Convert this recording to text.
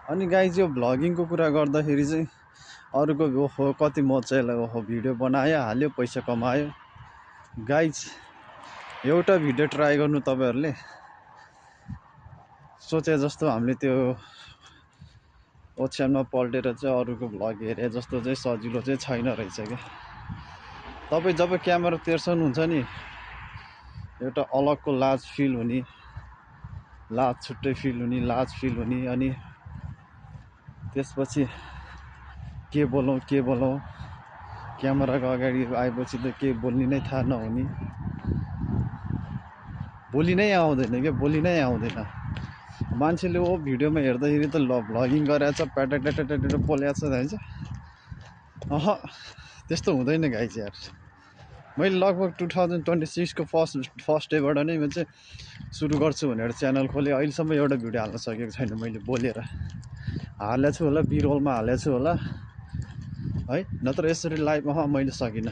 अनि गाइज यो भ्लगिङको कुरा गर्दाखेरि चाहिँ अरूको ओहो कति मजाले ओहो भिडियो बनायो हाल्यो पैसा कमायो। गाइज एउटा भिडियो ट्राई गर्नु तपाईहरुले सोचे जस्तो हामीले त्यो ओछ्यानमा पल्टेर चाहिँ अरूको भ्लग हेरे जस्तो चाहिँ सजिलो चाहिँ छैन रहेछ के। तपाई जब क्यामेरा तेर्साउनुहुन्छ नि एउटा अलगको लाज फिल हुने, लाज छुट्टै फिल हुने, लाज फिल हुने। अनि त्यसपछि के बोलौं क्यामेराको अगाडि आएपछि त के बोल्ने नै थाहा नहुने, बोली नै आउँदैन के, बोली नै आउँदैन। मान्छेले ओ भिडियोमा हेर्दाखेरि त भ्लगिङ गरेछ प्याटाटाटाटाटा बोलेछ भन्छ। अह त्यस्तो हुँदैन गाइज यार। मैले लगभग 2026 को फर्स्ट डेबाट नै म चाहिँ सुरु गर्छु भनेर च्यानल खोले। अहिलेसम्म एउटा भिडियो हाल्न सकेको छैन। मैले बोलेर हालेको छु होला, बिरोलमा हालेको छु होला है, नत्र यसरी लाइभमा मैले सकिनँ।